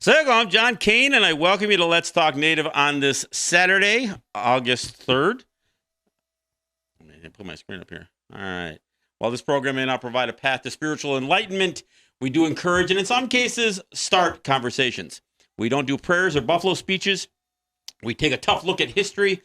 So I'm John Kane, and I welcome you to Let's Talk Native on this Saturday, August 3rd. Let me put my screen up here. All right. While this program may not provide a path to spiritual enlightenment, we do encourage and in some cases start conversations. We don't do prayers or buffalo speeches. We take a tough look at history,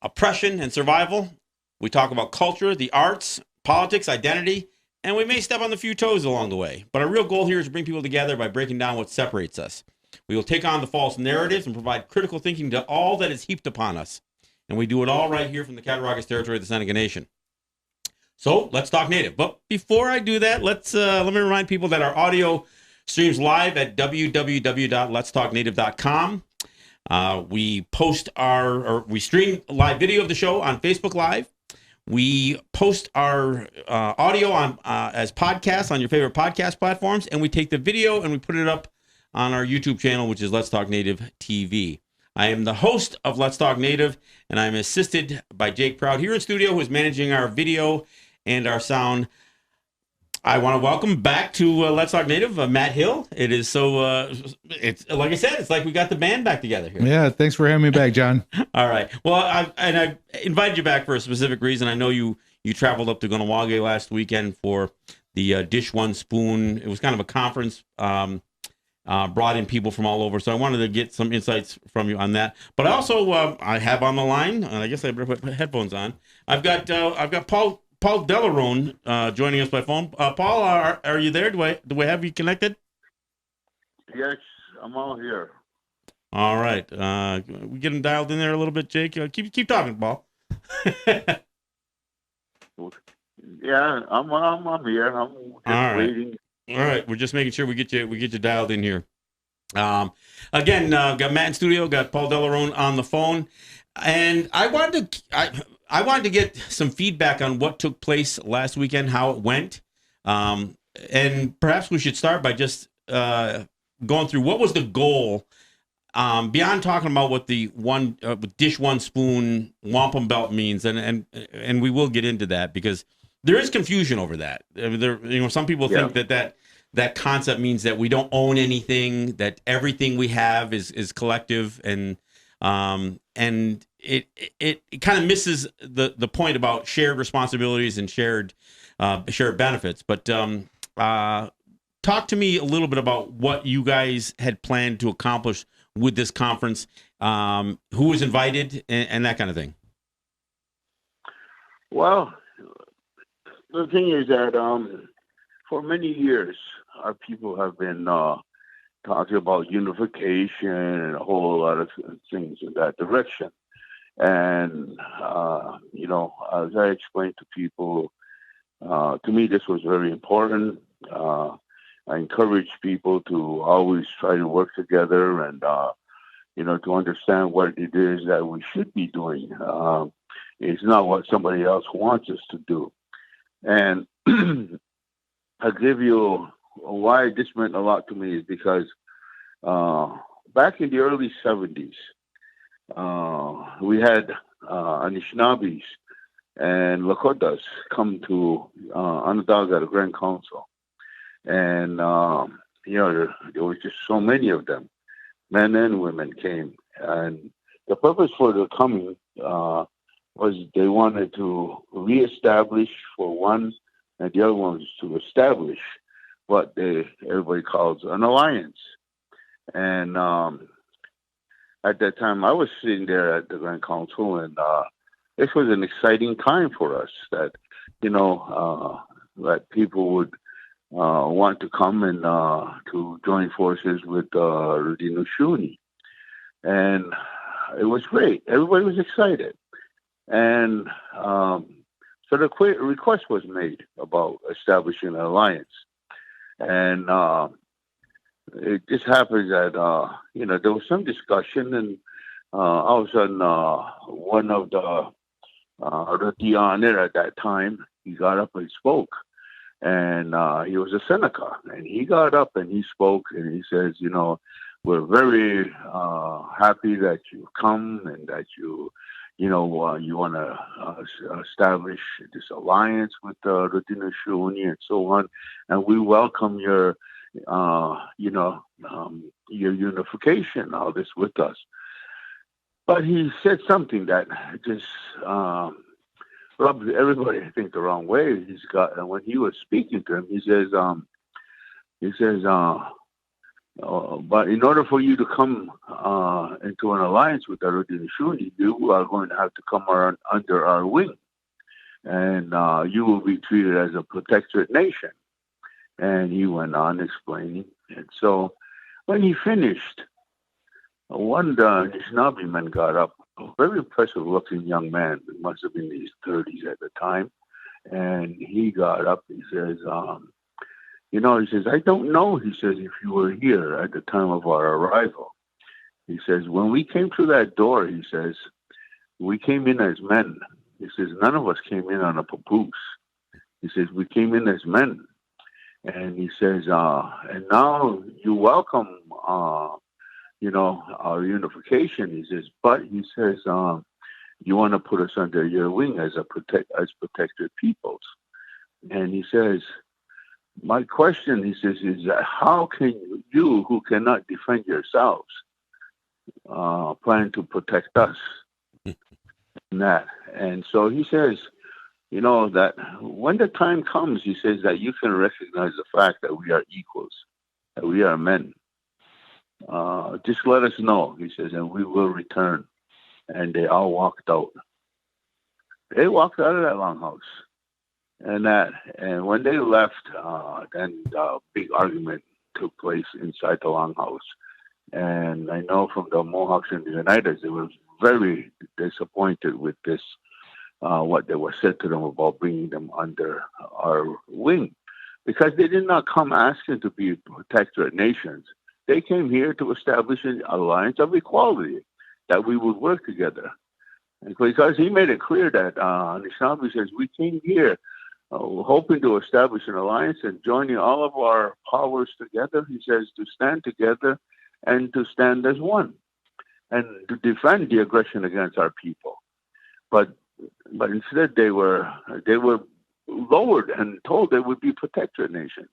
oppression, and survival. We talk about culture, the arts, politics, identity, and we may step on a few toes along the way. But our real goal here is to bring people together by breaking down what separates us. We will take on the false narratives and provide critical thinking to all that is heaped upon us. And we do it all right here from the Cattaraugus territory of the Seneca Nation. So let's talk Native. But before I do that, let me remind people that our audio streams live at www.letstalknative.com. We stream live video of the show on Facebook Live. We post our audio on as podcasts on your favorite podcast platforms, and we take the video and we put it up on our YouTube channel, which is Let's Talk Native TV. I am the host of Let's Talk Native, and I'm assisted by Jake Proud here in studio, who is managing our video and our sound. I want to welcome back to Let's Talk Native, Matt Hill. It is so, it's like I said, it's like we got the band back together here. Yeah, thanks for having me back, John. All right. Well, I invited you back for a specific reason. I know you traveled up to Gunawage last weekend for the Dish One Spoon. It was kind of a conference, brought in people from all over. So I wanted to get some insights from you on that. But I also, I have on the line, and I guess I better put headphones on. I've got Paul Delarone joining us by phone. Paul, are you there? Do we have you connected? Yes, I'm all here. All right. We get him dialed in there a little bit, Jake. Keep talking, Paul. Yeah, I'm here. I'm just waiting. All right. We're just making sure we get you dialed in here. Again, got Matt in studio, got Paul Delarone on the phone, and I wanted to get some feedback on what took place last weekend, how it went, and perhaps we should start by just going through what was the goal, beyond talking about what the Dish One Spoon wampum belt means, and we will get into that because there is confusion over that. I mean, some people think that concept means that we don't own anything, that everything we have is collective, and it kind of misses the point about shared responsibilities and shared benefits. But talk to me a little bit about what you guys had planned to accomplish with this conference, who was invited, and that kind of thing. Well, the thing is that for many years, our people have been talking about unification and a whole lot of things in that direction. And, as I explained to people, to me, this was very important. I encourage people to always try to work together and, to understand what it is that we should be doing. It's not what somebody else wants us to do. And I'll give you why this meant a lot to me is because back in the early 70s, we had Anishinaabes and Lakotas come to Onondaga, the Grand Council. And, there was just so many of them. Men and women came. And the purpose for their coming was they wanted to reestablish for one, and the other one was to establish what everybody calls an alliance. And at that time, I was sitting there at the Grand Council, and this was an exciting time for us that, that people would want to come and to join forces with Rudinishuni. And it was great. Everybody was excited. And so the request was made about establishing an alliance. And it just happens that, there was some discussion, and all of a sudden, one of the Rutianer at that time, he got up and spoke. And he was a Seneca. And he got up and he spoke, and he says, we're very happy that you come and that you want to establish this alliance with Rudinishuni and so on. And we welcome your your unification, all this with us. But he said something that just rubbed everybody, I think, the wrong way. He's got, and when he was speaking to him, he says, but in order for you to come into an alliance with the Haudenosaunee, you are going to have to come under our wing, and you will be treated as a protectorate nation. And he went on explaining. And so when he finished, one Anishinaabe man got up, a very impressive looking young man, he must have been in his 30s at the time. And he got up, he says, he says, I don't know, he says, if you were here at the time of our arrival. He says, when we came through that door, he says, we came in as men. He says, none of us came in on a papoose. He says, we came in as men. And he says, and now you welcome, our unification. He says, but he says, you want to put us under your wing as protected peoples. And he says, my question, he says, is that how can you who cannot defend yourselves, plan to protect us? And so he says, that when the time comes, he says that you can recognize the fact that we are equals, that we are men. Just let us know, he says, and we will return. And they all walked out. They walked out of that longhouse. And when they left, then a big argument took place inside the longhouse. And I know from the Mohawks and the Oneidas, they were very disappointed with this, what they were said to them about bringing them under our wing, because they did not come asking to be protectorate nations. They came here to establish an alliance of equality, that we would work together. And because he made it clear that Anishinaabe says, we came here hoping to establish an alliance and joining all of our powers together, he says, to stand together and to stand as one and to defend the aggression against our people. But instead they were lowered and told they would be protectorate nations.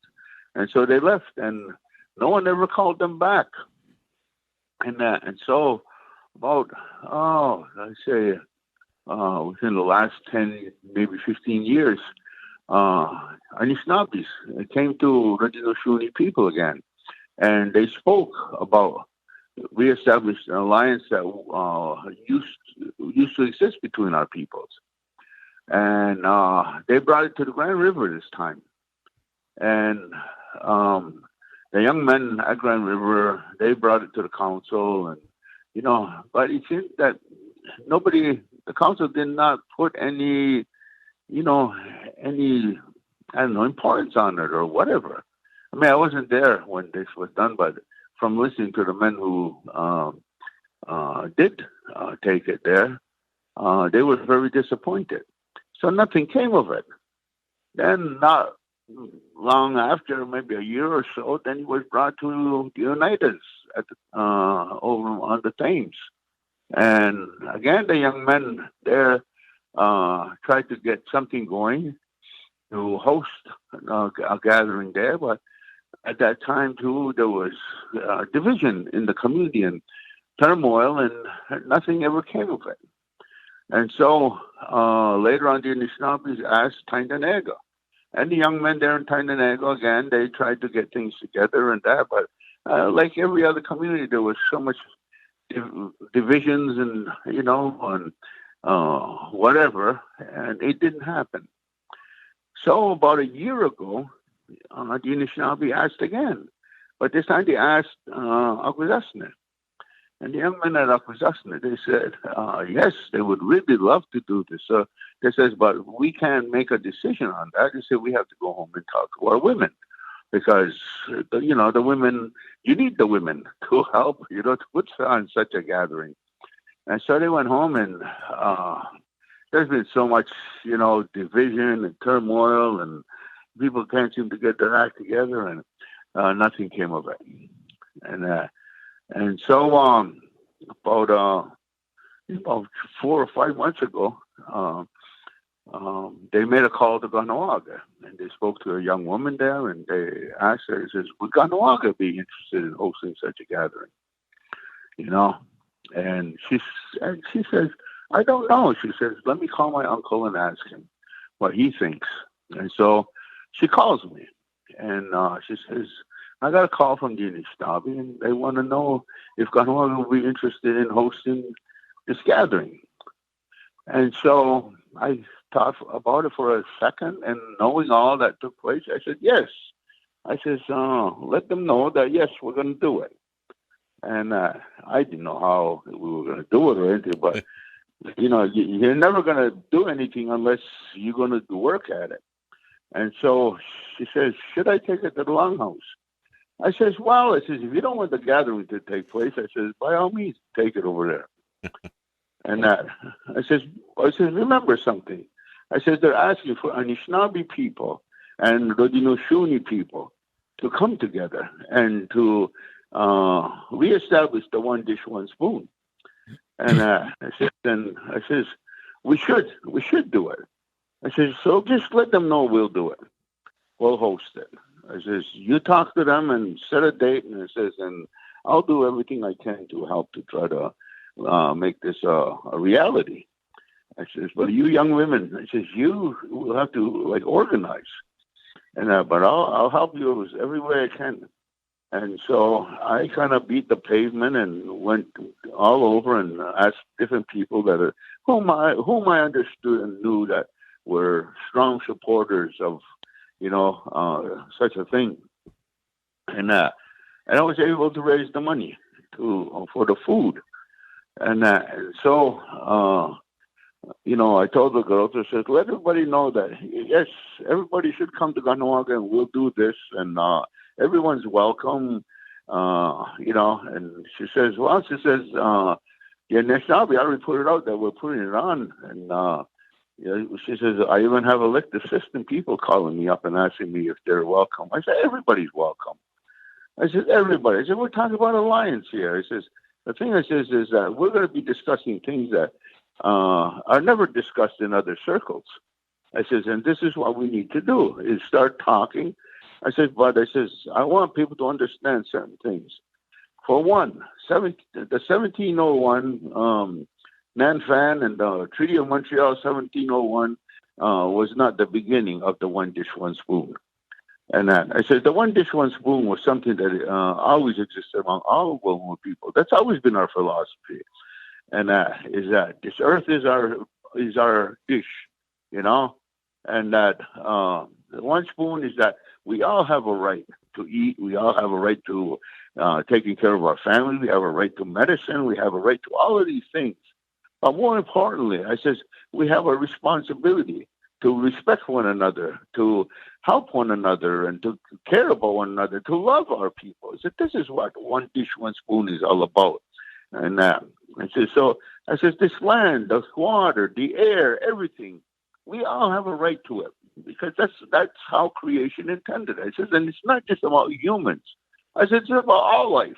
And so they left, and no one ever called them back. And so about, I'd say, within the last 10, maybe 15 years, Anishinabes came to Haudenosaunee people again, and they spoke about reestablished an alliance that used to exist between our peoples. And they brought it to the Grand River this time. And the young men at Grand River, they brought it to the council, and but it seemed that the council did not put any importance on it or whatever. I mean, I wasn't there when this was done, but from listening to the men who did take it there, they were very disappointed. So nothing came of it. Then not long after, maybe a year or so, then he was brought to the Oneidas over on the Thames. And again, the young men there tried to get something going to host a gathering there. But at that time, too, there was division in the community and turmoil, and nothing ever came of it. And so later on, the Anishinaabes asked Tyndonega. And the young men there in Tyndonega, again, they tried to get things together and that. But like every other community, there was so much divisions and, and whatever, and it didn't happen. So about a year ago, the Anishinaabe asked again. But this time they asked Akwesasne. And the young men at Akwesasne, they said, yes, they would really love to do this. They says, but we can't make a decision on that. They said, we have to go home and talk to our women. Because, the women, you need the women to help, to put on such a gathering. And so they went home, and there's been so much, division and turmoil, and people can't seem to get their act together, and nothing came of it. And so about 4 or 5 months ago, they made a call to Ganawaga, and they spoke to a young woman there, and they asked her, says, would Ganawaga be interested in hosting such a gathering? You know? And she says, I don't know. She says, let me call my uncle and ask him what he thinks. And so she calls me, and she says, I got a call from the Anishinaabe, and they want to know if Ganawaga will be interested in hosting this gathering. And so I thought about it for a second, and knowing all that took place, I said, yes. I says, let them know that, yes, we're going to do it. And I didn't know how we were going to do it or anything, but, you're never going to do anything unless you're going to do work at it. And so she says, should I take it to the Longhouse? I says, well, if you don't want the gathering to take place, I says, by all means, take it over there. And I says, remember something. I says, they're asking for Anishinaabe people and Haudenosaunee people to come together and to reestablish the one dish, one spoon. And I says, we should do it. I says, so just let them know we'll do it. We'll host it. I says, you talk to them and set a date. And I says, and I'll do everything I can to help to try to make this a reality. I says, but you young women, I says, you will have to organize. And but I'll help you every way I can. And so I kind of beat the pavement and went all over and asked different people that whom I understood and knew that were strong supporters of such a thing. And I was able to raise the money for the food. And so I told the girls, I said, let everybody know that, yes, everybody should come to Ganawaga and we'll do this. And everyone's welcome, and she says, the Anishinaabe, I already put it out that we're putting it on. And she says, I even have elected assistant people calling me up and asking me if they're welcome. I said, everybody's welcome. I said, everybody. I said, we're talking about alliance here. I says, the thing I says is that we're going to be discussing things that are never discussed in other circles. I says, and this is what we need to do, is start talking. I said, but I want people to understand certain things. For one, the 1701 Nanfan and the Treaty of Montreal 1701 was not the beginning of the one dish, one spoon. And I said, the one dish, one spoon was something that always existed among all Oklahoma people. That's always been our philosophy. And is that this earth is our dish, and that the one spoon is that we all have a right to eat. We all have a right to taking care of our family. We have a right to medicine. We have a right to all of these things. But more importantly, I says, we have a responsibility to respect one another, to help one another, and to care about one another, to love our people. I said, this is what one dish, one spoon is all about. And I said, this land, the water, the air, everything, we all have a right to it, because that's how creation intended. I said, and it's not just about humans. I said, it's about all life.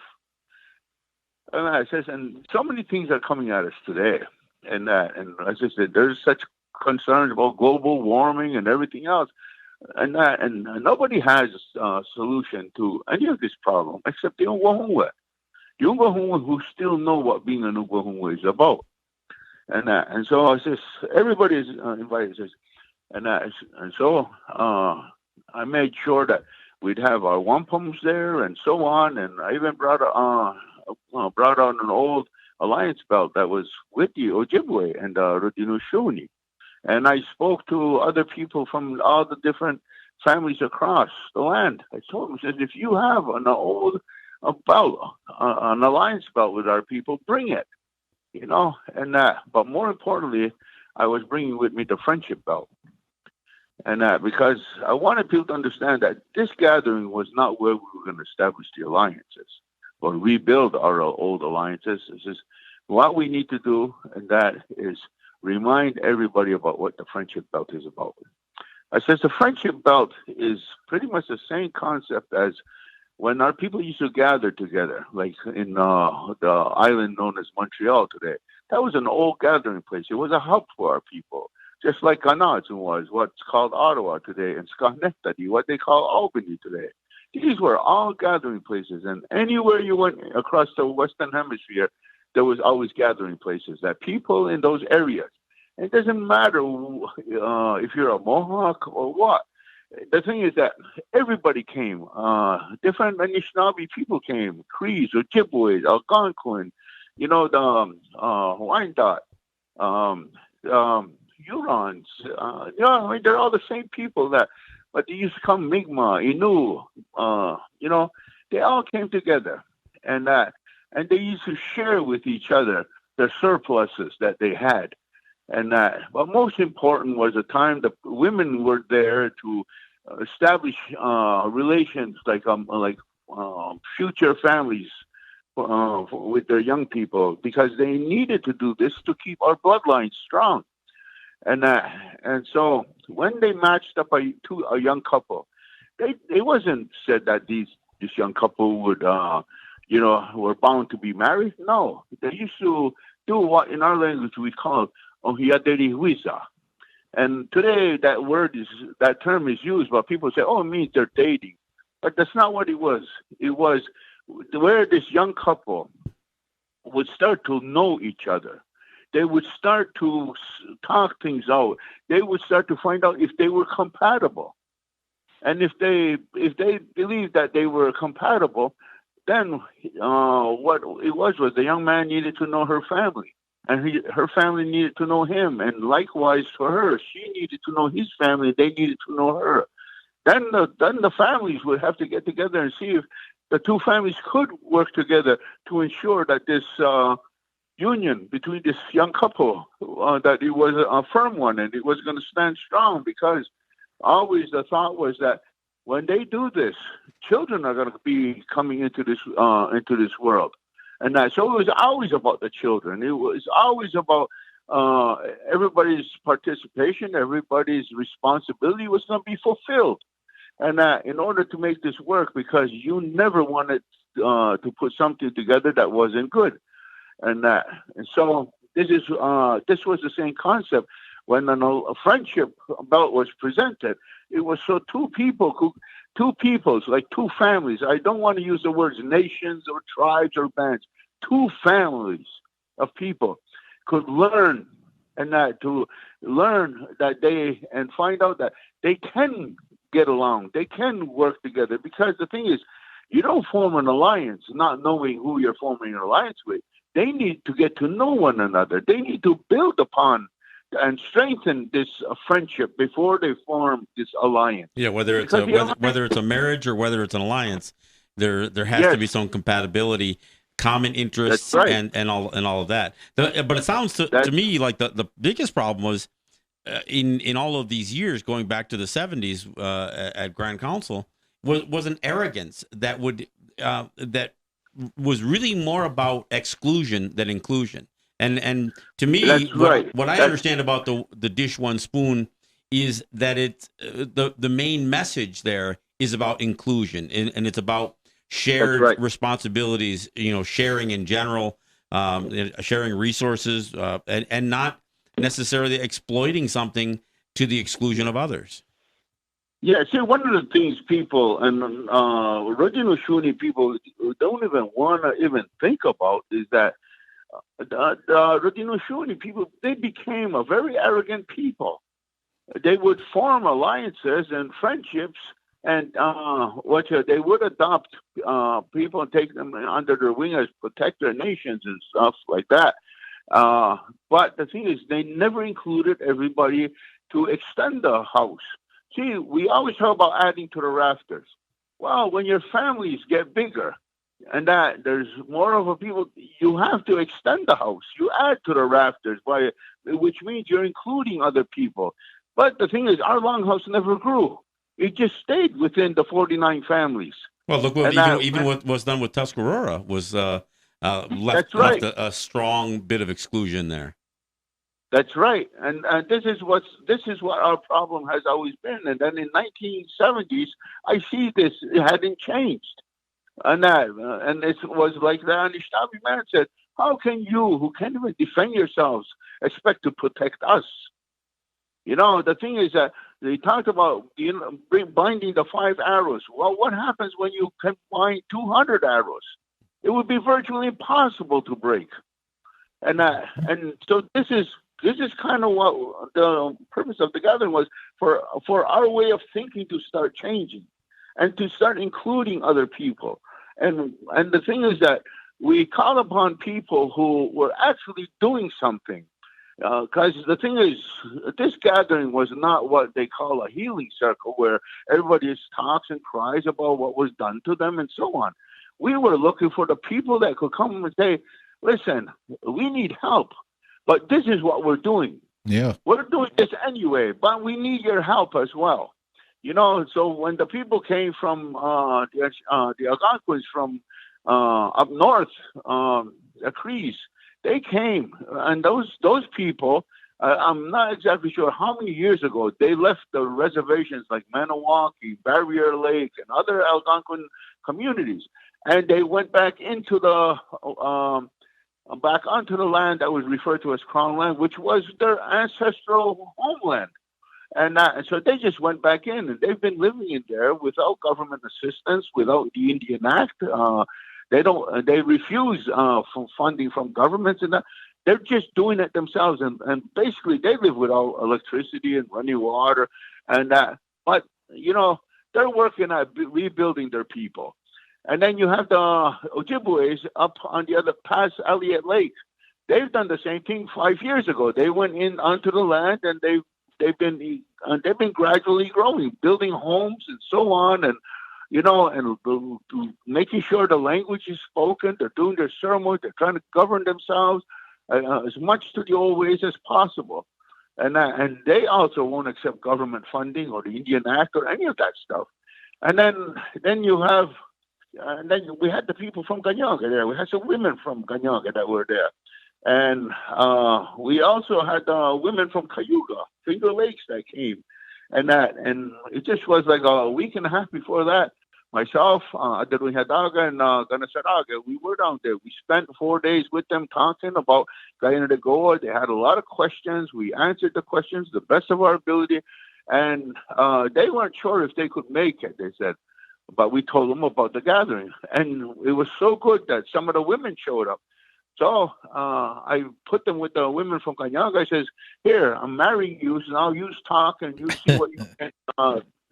And I says, and so many things are coming at us today. And as I said, there's such concerns about global warming and everything else. And nobody has a solution to any of this problem except the Ungwahumwe. The Ungwahumwe who still know what being an Ungwahumwe is about. And so I says, everybody is invited. And so I made sure that we'd have our wampums there and so on. And I even brought out an old alliance belt that was with the Ojibwe and Haudenosaunee. And I spoke to other people from all the different families across the land. I told them, I said, if you have an old belt, an alliance belt with our people, bring it, And but more importantly, I was bringing with me the friendship belt. And because I wanted people to understand that this gathering was not where we were going to establish the alliances or rebuild our old alliances. This is what we need to do, and that is remind everybody about what the friendship belt is about. I says the friendship belt is pretty much the same concept as when our people used to gather together, like in the island known as Montreal today. That was an old gathering place. It was a hub for our people just like Ganaz was what's called Ottawa today, and Schenectady, what they call Albany today. These were all gathering places, and anywhere you went across the Western Hemisphere, there was always gathering places that people in those areas. It doesn't matter if you're a Mohawk or what. The thing is that everybody came. Different Anishinaabe people came, Crees, Ojibways, Algonquin, the Wyandotte, Hurons. They're all the same people but they used to come Mi'kmaq, Innu. They all came together, and they used to share with each other the surpluses that they had. And but most important was the time the women were there to establish relations like future families with their young people, because they needed to do this to keep our bloodline strong. And so when they matched up a young couple, it wasn't said that this young couple would were bound to be married. No, they used to do what in our language we call Ohiyaderi Huiza. And today that term is used, but people say, it means they're dating. But that's not what it was. It was where this young couple would start to know each other. They would start to talk things out. They would start to find out if they were compatible. And if they believed that they were compatible, then what it was the young man needed to know her family. And her family needed to know him. And likewise for her, she needed to know his family. They needed to know her. Then the families would have to get together and see if the two families could work together to ensure that this union between this young couple, that it was a firm one and it was going to stand strong, because always the thought was that when they do this, children are going to be coming into this world. And so it was always about the children. It was always about everybody's participation, everybody's responsibility was going to be fulfilled. And in order to make this work, because you never wanted to put something together that wasn't good. And so this was the same concept when a friendship belt was presented. It was so two peoples, like two families. I don't want to use the words nations or tribes or bands. Two families of people could learn, and to learn that and find out that they can get along, they can work together. Because the thing is, you don't form an alliance not knowing who you're forming an alliance with. They need to get to know one another. They need to build upon and strengthen this friendship before they form this alliance. Yeah, whether it's a marriage or whether it's an alliance, there has to be some compatibility, common interests, right. and all of that. But it sounds to me like the biggest problem was in all of these years, going back to the 70s at Grand Council, was an arrogance that was really more about exclusion than inclusion. And to me, what I understand about the dish one spoon is that it's the main message there is about inclusion, and it's about shared responsibilities, sharing in general, sharing resources, and not necessarily exploiting something to the exclusion of others. Yeah, see, one of the things people and original Shuni people don't even want to even think about is that the original Shuni people, they became a very arrogant people. They would form alliances and friendships, and they would adopt people and take them under their wing as protect their nations and stuff like that. But the thing is, they never included everybody to extend the house. See, we always talk about adding to the rafters. Well, when your families get bigger and that there's more of a people, you have to extend the house. You add to the rafters, which means you're including other people. But the thing is, our longhouse never grew. It just stayed within the 49 families. Well, look, even what was done with Tuscarora was left a strong bit of exclusion there. That's right, and this is what our problem has always been. And then in 1970s, I see this; it hadn't changed, and it was like the Anishinaabe man said, "How can you, who can't even defend yourselves, expect to protect us?" The thing is that they talked about binding the 5 arrows. Well, what happens when you combine 200 arrows? It would be virtually impossible to break. And so this is kind of what the purpose of the gathering was, for our way of thinking to start changing, and to start including other people. And the thing is that we call upon people who were actually doing something. Because the thing is, this gathering was not what they call a healing circle, where everybody talks and cries about what was done to them and so on. We were looking for the people that could come and say, listen, we need help, but this is what we're doing. Yeah. We're doing this anyway, but we need your help as well. So when the people came from the Algonquins from up north, the Crees, they came, and those people, I'm not exactly sure how many years ago, they left the reservations like Maniwaki, Barrier Lake, and other Algonquin communities, and they went back into back onto the land that was referred to as Crown Land, which was their ancestral homeland. And so they just went back in, and they've been living in there without government assistance, without the Indian Act. They refuse from funding from governments, and they're just doing it themselves. And basically, they live without electricity and running water, and but they're working at rebuilding their people. And then you have the Ojibways up on the other past Elliott Lake. They've done the same thing 5 years ago. They went in onto the land, and they've been gradually growing, building homes and so on, and making sure the language is spoken. They're doing their ceremony. They're trying to govern themselves as much to the old ways as possible. And they also won't accept government funding or the Indian Act or any of that stuff. And then you have. And then we had the people from Ganyaga there. We had some women from Ganyaga that were there. And we also had women from Cayuga, Finger Lakes, that came. And it just was like a week and a half before that. Myself, Adelwin Hadaga, and Ganasaraga, we were down there. We spent 4 days with them talking about Guyana de Goa. They had a lot of questions. We answered the questions the best of our ability. And they weren't sure if they could make it, they said. But we told them about the gathering, and it was so good that some of the women showed up. So I put them with the women from Kanyaga. I says, here, I'm marrying you, so now you talk and you see what you can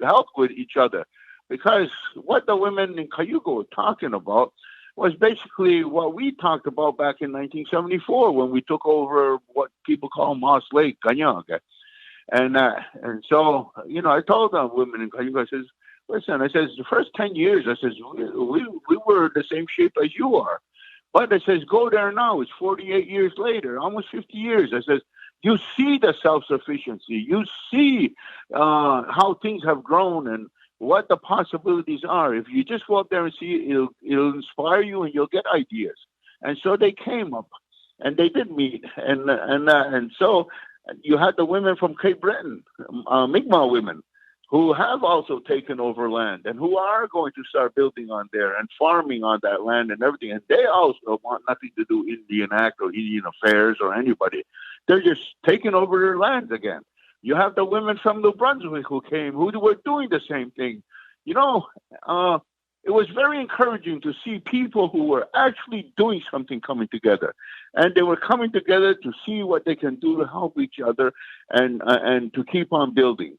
help with each other. Because what the women in Cayuga were talking about was basically what we talked about back in 1974 when we took over what people call Moss Lake, Kanyaga. And so, I told the women in Cayuga, I says, listen, I says, the first 10 years, I says, we were the same shape as you are. But I says, go there now. It's 48 years later, almost 50 years. I says, you see the self-sufficiency. You see how things have grown and what the possibilities are. If you just go up there and see, it'll inspire you and you'll get ideas. And so they came up and they did meet. And so you had the women from Cape Breton, Mi'kmaq women, who have also taken over land and who are going to start building on there and farming on that land and everything. And they also want nothing to do Indian Act or Indian Affairs or anybody. They're just taking over their lands again. You have the women from New Brunswick who came, who were doing the same thing. It was very encouraging to see people who were actually doing something coming together. And they were coming together to see what they can do to help each other and to keep on building.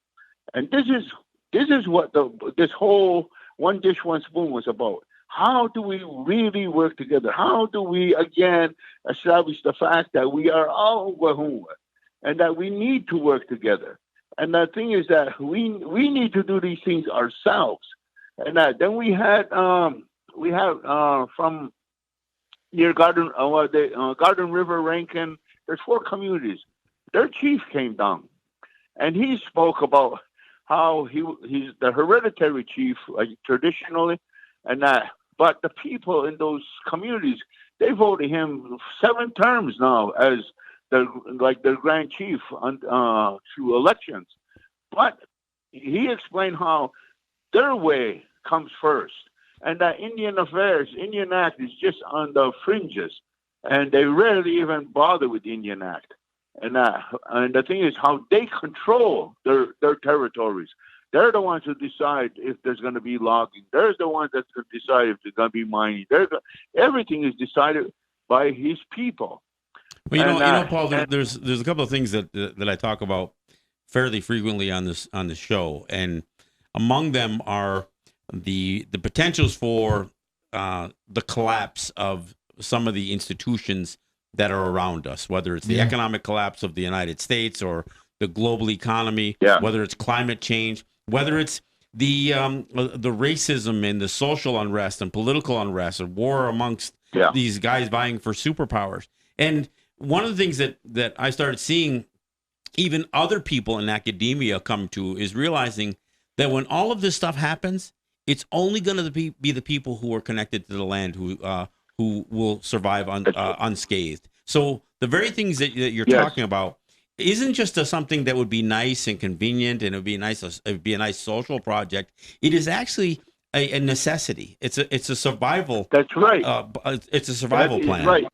And this is what this whole One Dish, One Spoon was about. How do we really work together? How do we, again, establish the fact that we are all Wahumwa and that we need to work together? And the thing is that we need to do these things ourselves. And then we have from near Garden River, Rankin, there's 4 communities. Their chief came down, and he spoke about how he's the hereditary chief traditionally, and but the people in those communities, they voted him 7 terms now as their grand chief through elections. But he explained how their way comes first, and that Indian Act is just on the fringes, and they rarely even bother with the Indian Act. And the thing is how they control their territories. They're the ones who decide if there's going to be logging. They're the ones that's going to decide if there's going to be mining. Everything is decided by his people. Well, Paul, there's a couple of things that I talk about fairly frequently on this show, and among them are the potentials for the collapse of some of the institutions that are around us, whether it's the economic collapse of the United States or the global economy, whether it's climate change, whether it's the racism and the social unrest and political unrest and war amongst these guys vying for superpowers. And one of the things that I started seeing even other people in academia come to is realizing that when all of this stuff happens, it's only going to be the people who are connected to the land who will survive unscathed. So the very things that you're talking about isn't just something that would be nice and convenient and it would be a nice social project. It is actually a necessity. It's a survival. That's right. It's a survival plan. Right.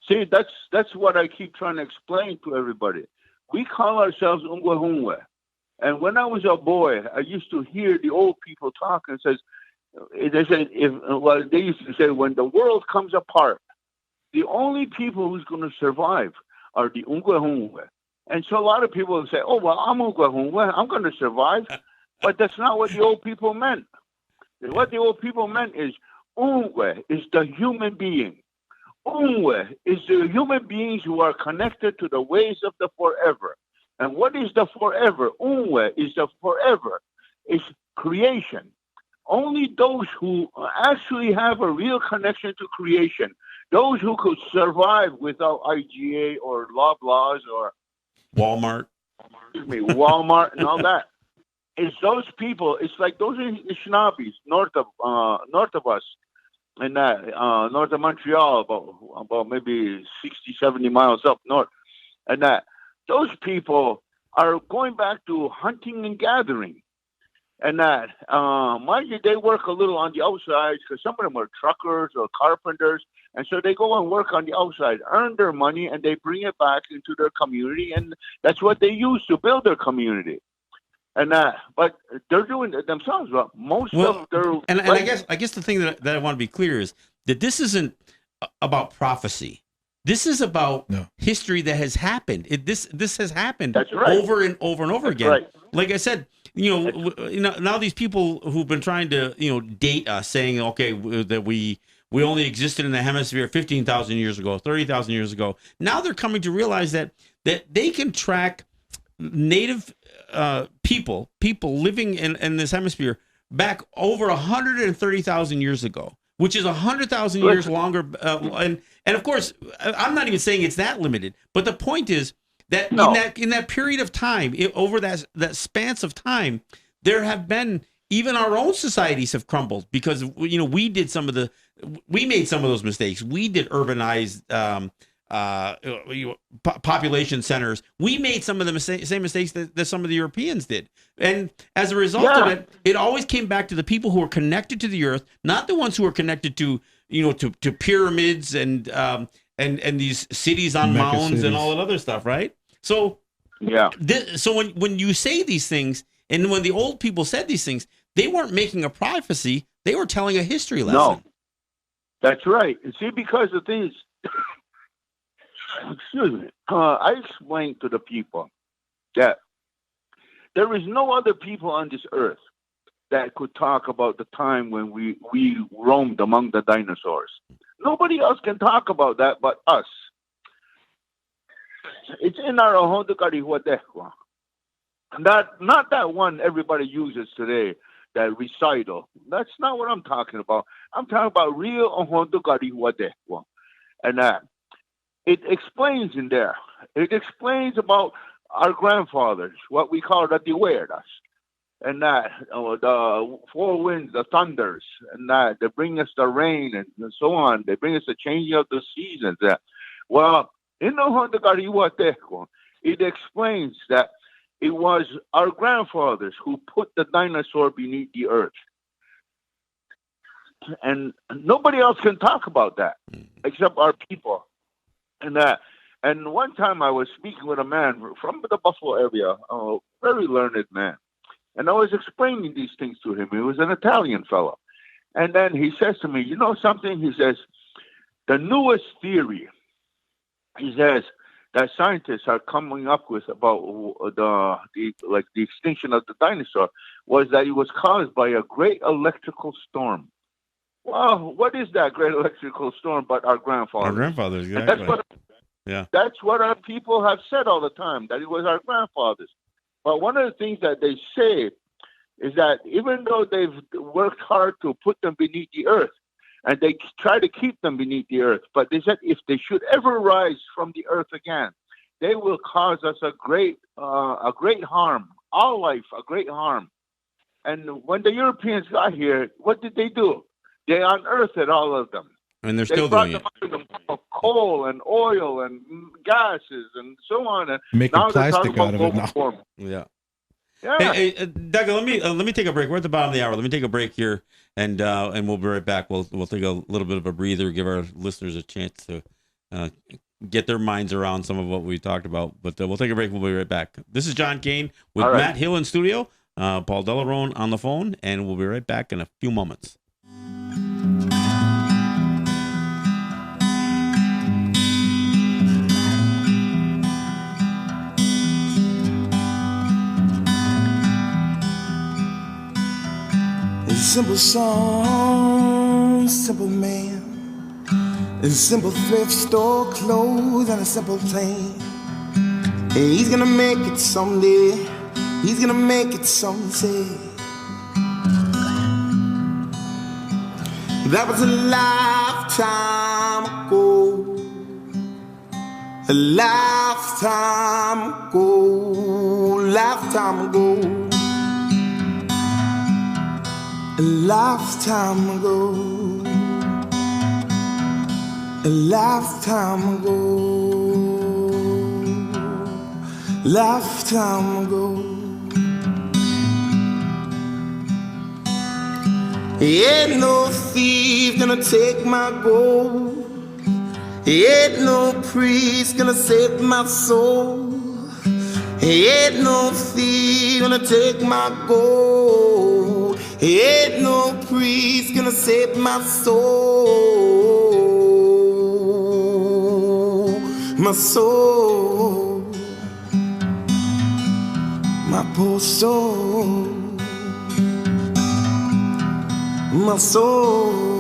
See, that's what I keep trying to explain to everybody. We call ourselves Ungwahungwe. And when I was a boy, I used to hear the old people talk and they used to say, when the world comes apart, the only people who's going to survive are the Ungwahungwe. And so a lot of people say, oh, well, I'm Ungwahungwe, I'm going to survive. But that's not what the old people meant. What the old people meant is Ungwe is the human being. Ungwe is the human beings who are connected to the ways of the forever. And what is the forever? Ungwe is the forever. It's creation. Only those who actually have a real connection to creation, those who could survive without IGA or Loblaws or Walmart and all that. It's those people. It's like those Anishinaabes north of us, and north of Montreal, about maybe 60, 70 miles up north, and those people are going back to hunting and gathering. And mind you, they work a little on the outside because some of them are truckers or carpenters. And so they go and work on the outside, earn their money, and they bring it back into their community. And that's what they use to build their community. And but they're doing it themselves. But most of their I guess the thing that I want to be clear is that this isn't about prophecy. This is about history that has happened. This has happened over and over and over again. Right. Like I said, now these people who've been trying to date us, saying that we only existed in the hemisphere 15,000 years ago, 30,000 years ago. Now they're coming to realize that they can track native people living in this hemisphere back over 130,000 years ago, which is 100,000 years longer. And of course, I'm not even saying it's that limited. But the point is that in that period of time, over that span of time, there have been, even our own societies have crumbled because we made some of those mistakes. We did urbanized population centers. We made some of the same mistakes that some of the Europeans did. And as a result of it always came back to the people who are connected to the earth, not the ones who are connected to to pyramids and these cities on mounds and all that other stuff, right? So so when you say these things, and when the old people said these things, they weren't making a prophecy; they were telling a history lesson. No, that's right. And see, because the thing is, excuse me, I explained to the people that there is no other people on this earth that could talk about the time when we roamed among the dinosaurs. Nobody else can talk about that but us. It's in our Ohondokarihuadehwa. Not that one everybody uses today, that recital. That's not what I'm talking about. I'm talking about real Ohondokarihuadehwa. And it explains in there. It explains about our grandfathers, what we call the Diweras. And the four winds, the thunders, and they bring us the rain and so on. They bring us the changing of the seasons. Well, in the Ohondokarihuadehwa, it explains that it was our grandfathers who put the dinosaur beneath the earth. And nobody else can talk about that except our people. And And one time I was speaking with a man from the Buffalo area, a very learned man. And I was explaining these things to him. He was an Italian fellow. And then he says to me, you know something? He says, the newest theory, he says, that scientists are coming up with about the extinction of the dinosaur was that it was caused by a great electrical storm. Well, what is that great electrical storm but our grandfathers? Our grandfathers, exactly. That's what our people have said all the time, that it was our grandfathers. But one of the things that they say is that even though they've worked hard to put them beneath the earth, and they try to keep them beneath the earth, but they said if they should ever rise from the earth again, they will cause us a great harm, all life, a great harm. And when the Europeans got here, what did they do? They unearthed all of them. And they're still doing it. Of coal and oil and gases and so on. And making plastic out of it now. Warming. Yeah. Yeah. Hey, Doug, let me take a break. We're at the bottom of the hour. Let me take a break here, and we'll be right back. We'll take a little bit of a breather, give our listeners a chance to get their minds around some of what we talked about. But we'll take a break. We'll be right back. This is John Kane with Matt Hill in studio, Paul Delarone on the phone, and we'll be right back in a few moments. Simple song, simple man, a simple thrift store clothes and a simple thing. He's gonna make it someday, he's gonna make it someday. That was a lifetime ago, a lifetime ago, lifetime ago. A lifetime ago, a lifetime ago, lifetime ago. Ain't no thief gonna take my gold. Ain't no priest gonna save my soul. Ain't no thief gonna take my gold. Ain't no priest gonna save my soul, my soul, my poor soul, my soul.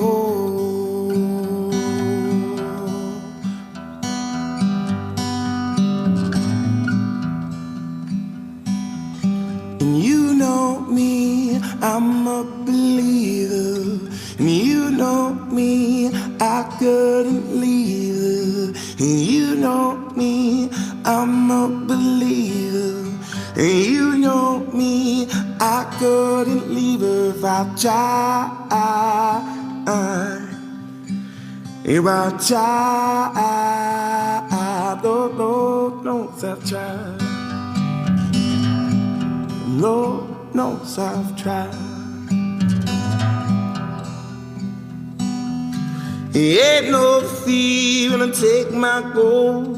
And you know me, I'm a believer, and you know me, I couldn't leave her. And you know me, I'm a believer, and you know me, I couldn't leave her if I tried. If I tried, Lord knows I've tried. Lord knows I've tried. Ain't no thief gonna take my gold.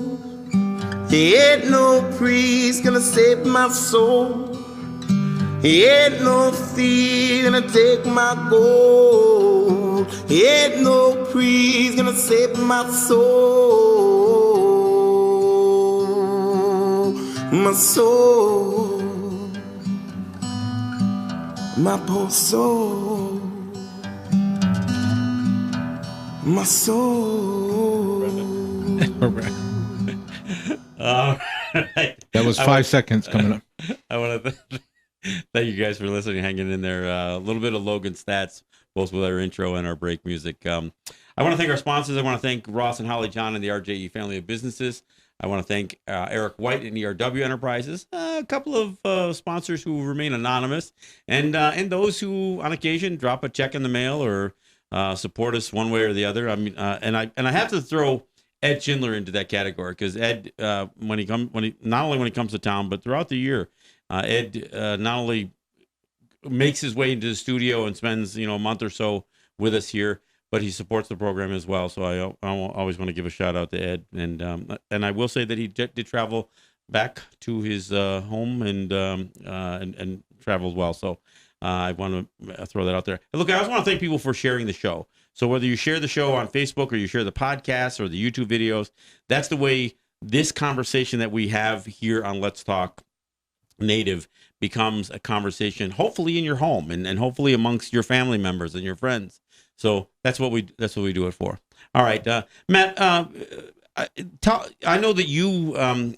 Ain't no priest gonna save my soul. Ain't no thief gonna take my gold. Ain't no priest gonna save my soul, my soul, my poor soul, my soul. All right. That was 5 seconds coming up. I want to thank you guys for listening, hanging in there. A little bit of Logan stats, both with our intro and our break music. I want to thank our sponsors. I want to thank Ross and Holly John and the RJE family of businesses. I want to thank Eric White and ERW Enterprises, a couple of sponsors who remain anonymous, and those who, on occasion, drop a check in the mail or support us one way or the other. I mean, and I have to throw Ed Schindler into that category, because Ed, not only when he comes to town, but throughout the year, Ed not only makes his way into the studio and spends a month or so with us here, but he supports the program as well. So I always want to give a shout out to Ed, and I will say that he did travel back to his home and traveled well. So I want to throw that out there. And look, I also want to thank people for sharing the show. So whether you share the show on Facebook or you share the podcast or the YouTube videos, that's the way this conversation that we have here on Let's Talk Native becomes a conversation, hopefully in your home and hopefully amongst your family members and your friends. So that's what we do it for. All right, Matt. I know that you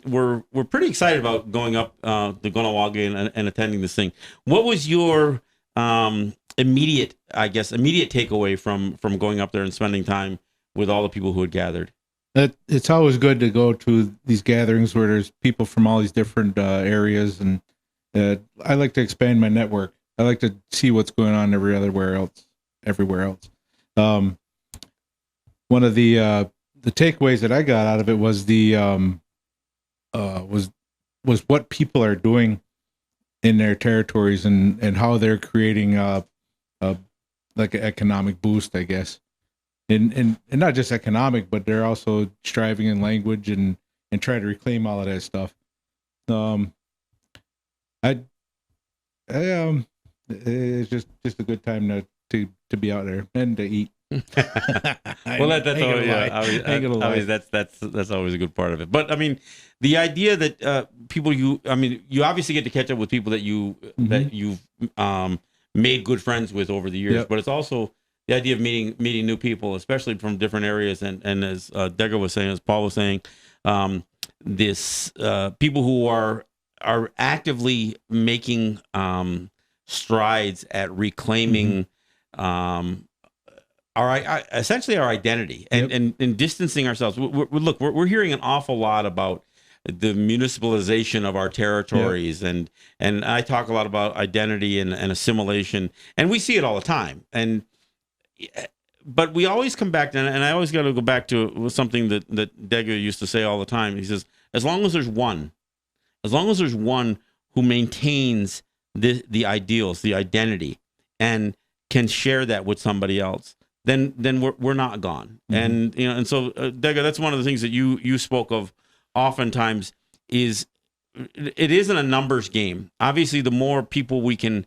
were pretty excited about going up to Gunawaga and attending this thing. What was your immediate takeaway from going up there and spending time with all the people who had gathered? It's always good to go to these gatherings where there's people from all these different areas, and I like to expand my network. I like to see what's going on everywhere else. One of the takeaways that I got out of it was was what people are doing in their territories and how they're creating like an economic boost, I guess. And not just economic, but they're also striving in language and try to reclaim all of that stuff. It's just a good time to be out there and to eat. Well, that's always that's always a good part of it. But I mean, the idea that you obviously get to catch up with people that you've made good friends with over the years, Yep. but it's also the idea of meeting new people, especially from different areas. And as Dega was saying, as Paul was saying, this people who are actively making strides at reclaiming essentially our identity and distancing ourselves. We're hearing an awful lot about the municipalization of our territories, and I talk a lot about identity and assimilation, and we see it all the time. But we always come back to, and I always got to go back to something that Dega used to say all the time. He says, as long as there's one who maintains the ideals, the identity, and can share that with somebody else, then we're not gone. And and so Dega, that's one of the things that you spoke of oftentimes. Is it isn't a numbers game. Obviously, the more people we can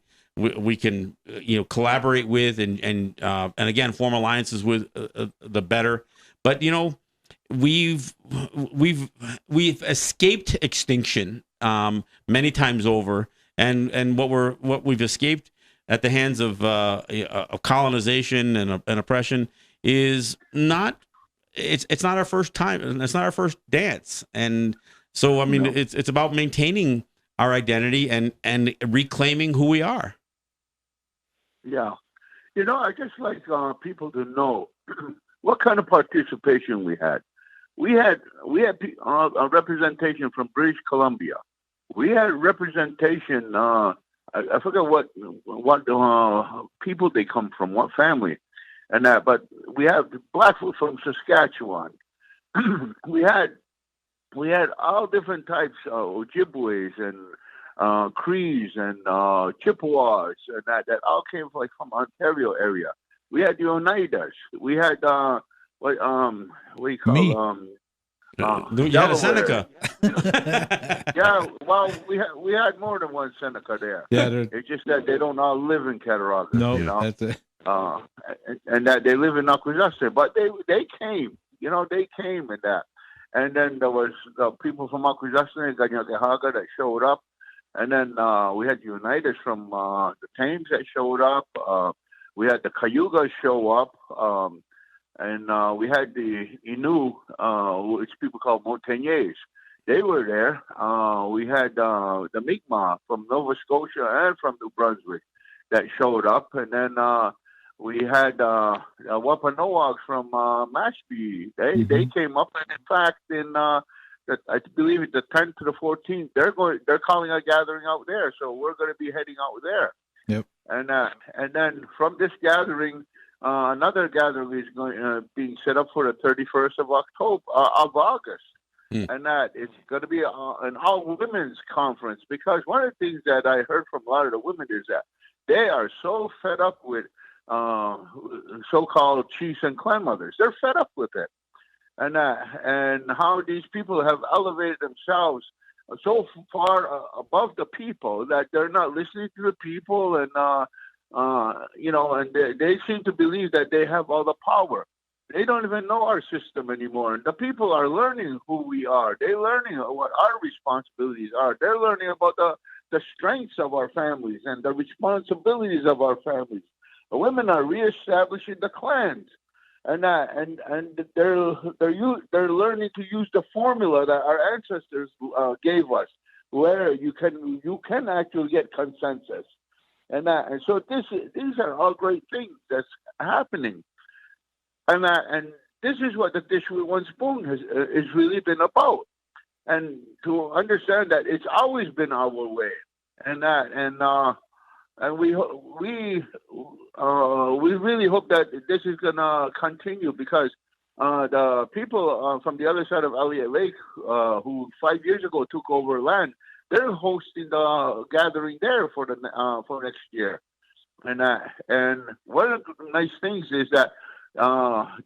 collaborate with and again form alliances with, the better. But we've escaped extinction many times over, and what we've escaped at the hands of colonization and oppression is not. It's not our first time, and it's not our first dance. And so, I mean, it's about maintaining our identity and reclaiming who we are. Yeah. I just like people to know what kind of participation we had. We had a representation from British Columbia. We had representation. I forget what people they come from, what family, and that. But we have Blackfoot from Saskatchewan. we had all different types of Ojibways and Crees and Chippewas, and that all came from Ontario area. We had the Oneidas. We had what do you call Me. You had a Seneca. Yeah, well, we had more than one Seneca there. Yeah, It's just that they don't all live in Cattaraugus. no, that's it. And that they live in Akwesasne, but they came. They came in that. And then there was people from Akwesasne and Ganyakehaga that showed up. And then we had the Unitas from the Thames that showed up. We had the Cayugas show up. And we had the Innu, which people call Montagnais. They were there. We had the Mi'kmaq from Nova Scotia and from New Brunswick that showed up. And then we had Wampanoags from Mashpee. They came up, and in fact, I believe it's the 10th to the 14th, they're calling a gathering out there. So we're going to be heading out there. Yep. And then from this gathering, another gathering is being set up for the 31st of August. And that it's going to be an all women's conference, because one of the things that I heard from a lot of the women is that they are so fed up with so-called chiefs and clan mothers. They're fed up with it, and how these people have elevated themselves so far above the people that they're not listening to the people, and and they seem to believe that they have all the power. They don't even know our system anymore. And the people are learning who we are. They're learning what our responsibilities are. They're learning about the strengths of our families and the responsibilities of our families. The women are reestablishing the clans, and they're learning to use the formula that our ancestors gave us, where you can actually get consensus, and so these are all great things that's happening. And this is what the Dish with One Spoon has really been about, and to understand that it's always been our way, and we really hope that this is gonna continue, because the people from the other side of Elliott Lake, who 5 years ago took over land, they're hosting the gathering there for next year, and one of the nice things is that.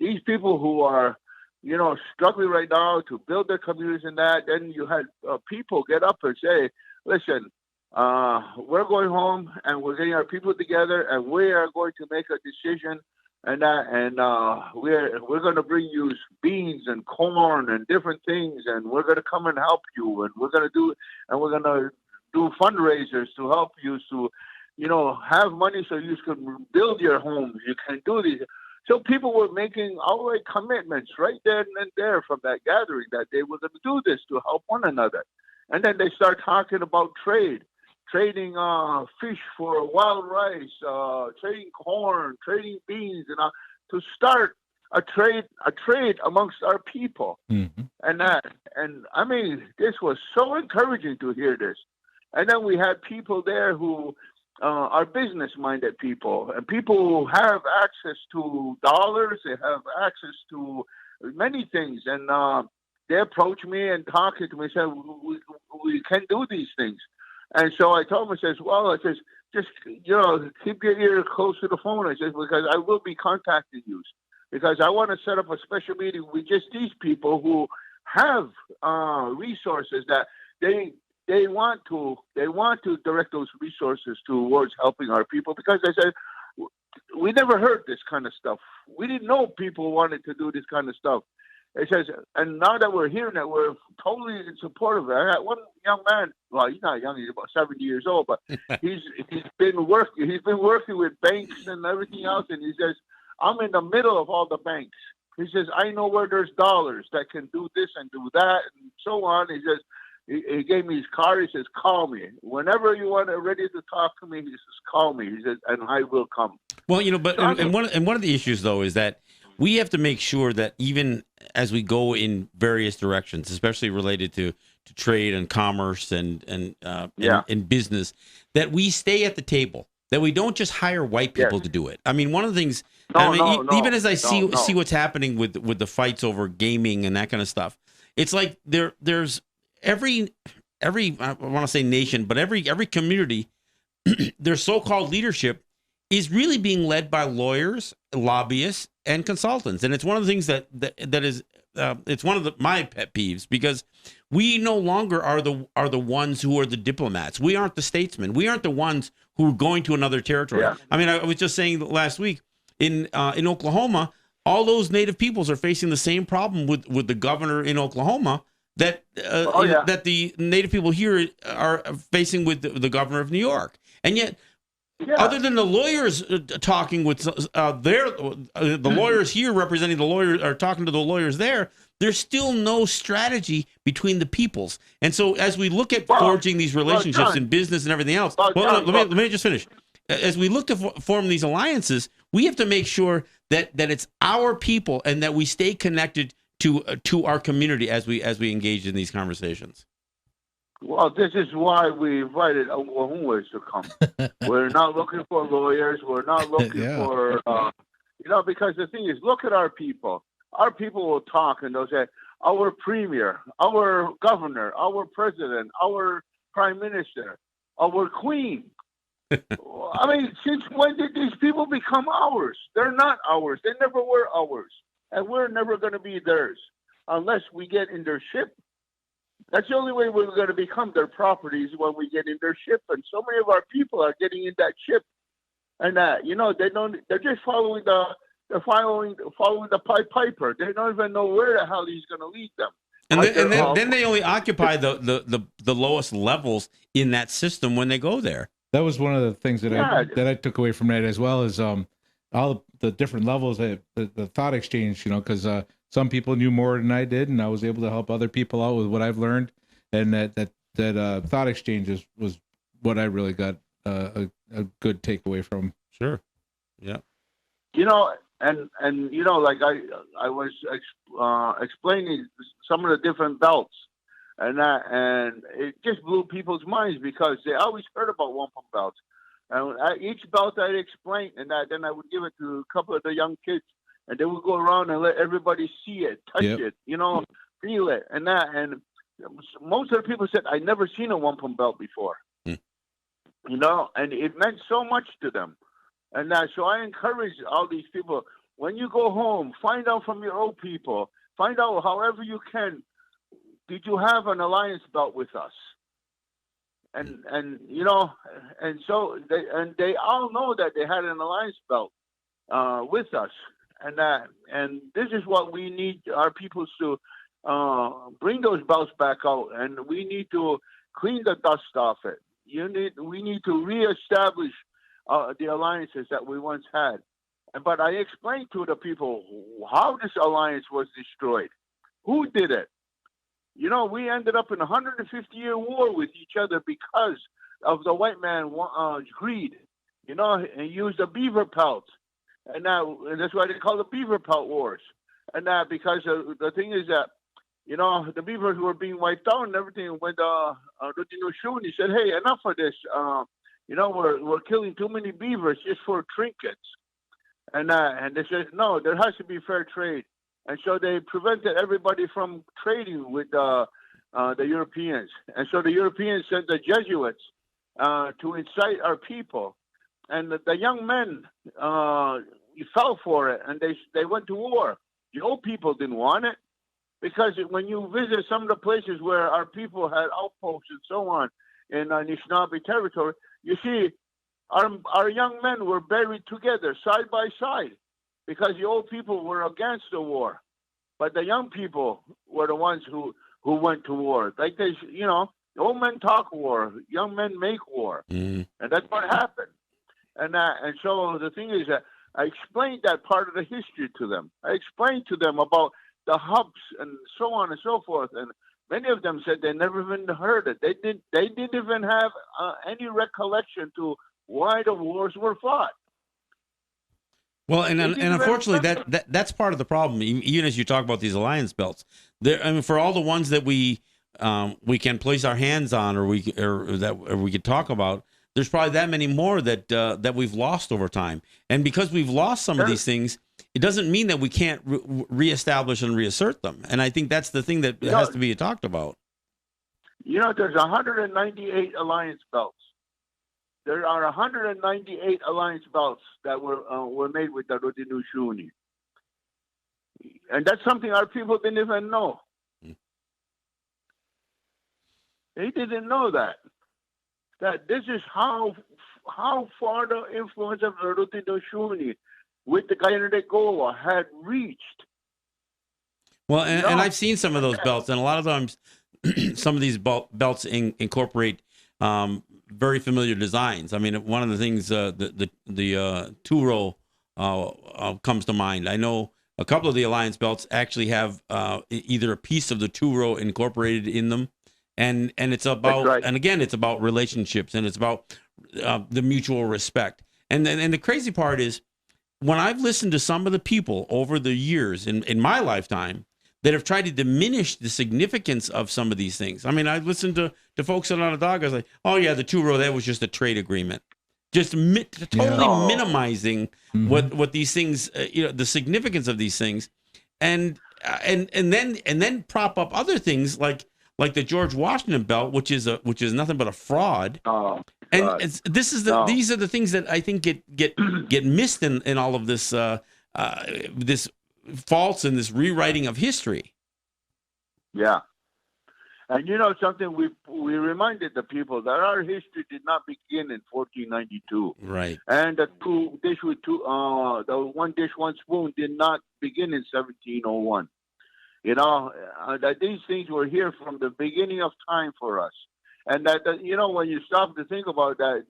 These people who are, struggling right now to build their communities and that, then you had people get up and say, listen, we're going home and we're getting our people together and we are going to make a decision, and we're going to bring you beans and corn and different things, and we're going to come and help you, and we're going to do fundraisers to help you to, have money so you can build your homes. You can do these. So people were making outright commitments right then and there from that gathering that they were going to do this to help one another. And then they start talking about trading fish for wild rice, trading corn, trading beans, and to start a trade amongst our people. Mm-hmm. And I mean, this was so encouraging to hear this. And then we had people there who are business-minded people, and people who have access to dollars. They have access to many things, and they approach me and talking to me and said, we can do these things. And so I told them, I says, just keep your ear close to the phone. I said, because I will be contacting you, because I want to set up a special meeting with just these people who have resources that they want to direct those resources towards helping our people, because I said we never heard this kind of stuff. We didn't know people wanted to do this kind of stuff. It says, and now that we're hearing it, we're totally in support of it. I got one young man. Well, he's not young; he's about 70 years old, but he's been working with banks and everything else. And he says, I'm in the middle of all the banks. He says, I know where there's dollars that can do this and do that and so on. He says. He gave me his card. He says, call me. Whenever you want ready to talk to me, he says, call me. He says, and I will come. Well, but and one of the issues, though, is that we have to make sure that even as we go in various directions, especially related to trade and commerce and business, that we stay at the table, that we don't just hire white people to do it. I mean, one of the things, even as I see what's happening with the fights over gaming and that kind of stuff, it's like there's every I want to say nation, but every community, their so-called leadership is really being led by lawyers, lobbyists, and consultants. And it's one of the things that is it's one of my pet peeves, because we no longer are the ones who are the diplomats. We aren't the statesmen. We aren't the ones who are going to another territory. Yeah. I mean, I was just saying last week in Oklahoma, all those native peoples are facing the same problem with the governor in Oklahoma that the native people here are facing with the governor of New York. And yet, other than the lawyers talking with the lawyers here representing the lawyers are talking to the lawyers there's still no strategy between the peoples. And so as we look at forging these relationships in business and everything else, let me just finish. As we look to form these alliances, we have to make sure that it's our people and that we stay connected to our community as we engage in these conversations. Well, this is why we invited Oklahomas to come. We're not looking for lawyers. We're not looking for, because the thing is, look at our people. Our people will talk and they'll say, our premier, our governor, our president, our prime minister, our queen. I mean, since when did these people become ours? They're not ours. They never were ours. And we're never going to be theirs unless we get in their ship. That's the only way we're going to become their properties when we get in their ship. And so many of our people are getting in that ship. And they're just following the Pied Piper. They don't even know where the hell he's going to lead them. And then they only occupy the lowest levels in that system when they go there. That was one of the things that I took away from that, as well as all the different levels that the thought exchange, because some people knew more than I did, and I was able to help other people out with what I've learned, and that thought exchange was what I really got a good takeaway from. Sure. Yeah. And like I was explaining some of the different belts, and it just blew people's minds because they always heard about wampum belts. And each belt I'd explain, and then I would give it to a couple of the young kids, and they would go around and let everybody see it, touch it, feel it, and that. And most of the people said, "I'd never seen a wampum belt before," and it meant so much to them. And so I encourage all these people, when you go home, find out from your old people, find out however you can, did you have an alliance belt with us? And so they all know that they had an alliance belt with us. And this is what we need our people to bring those belts back out, and we need to clean the dust off it. We need to reestablish the alliances that we once had. But I explained to the people how this alliance was destroyed. Who did it? We ended up in a 150-year war with each other because of the white man greed. He used the beaver pelts. And that's why they call the beaver pelt wars. And because the thing is that, the beavers were being wiped out and everything. When he said, "Hey, enough of this. We're killing too many beavers just for trinkets." And they said, "No, there has to be fair trade." And so they prevented everybody from trading with the Europeans. And so the Europeans sent the Jesuits to incite our people. And the young men fell for it, and they went to war. The old people didn't want it, because when you visit some of the places where our people had outposts and so on in Anishinaabe territory, you see our young men were buried together side by side because the old people were against the war. But the young people were the ones who went to war. Like old men talk war, young men make war. And that's what happened. And so the thing is that I explained that part of the history to them. I explained to them about the hubs and so on and so forth. And many of them said they never even heard it. They didn't even have any recollection to why the wars were fought. Well, and unfortunately, that's part of the problem. Even as you talk about these alliance belts, for all the ones that we can place our hands on, or we could talk about, there's probably that many more that we've lost over time. And because we've lost some of these things, it doesn't mean that we can't reestablish and reassert them. And I think that's the thing that has to be talked about. There's 198 alliance belts. There are 198 alliance belts that were made with the Haudenosaunee. And that's something our people didn't even know. They didn't know that this is how far the influence of the Haudenosaunee with the Kainanakoa had reached. Well, and I've seen some of those belts, and a lot of times some of these belts incorporate very familiar designs. I mean, one of the things the Turo comes to mind. I know a couple of the alliance belts actually have either a piece of the Turo incorporated in them, and it's about and again it's about relationships, and it's about the mutual respect. And the crazy part is, when I've listened to some of the people over the years in my lifetime that have tried to diminish the significance of some of these things. I mean, I've listened to folks on Onondaga, I was like, "Oh yeah, the Turo, that was just a trade agreement," just totally minimizing what these things, the significance of these things, and then prop up other things like the George Washington belt, which is nothing but a fraud. And God. this is the No. these are the things that I think get missed in all of this this faults and this rewriting of history. Yeah. And you know something, we reminded the people that our history did not begin in 1492, Right. and the one dish, one spoon did not begin in 1701. You know that these things were here from the beginning of time for us, and that you know when you stop to think about that,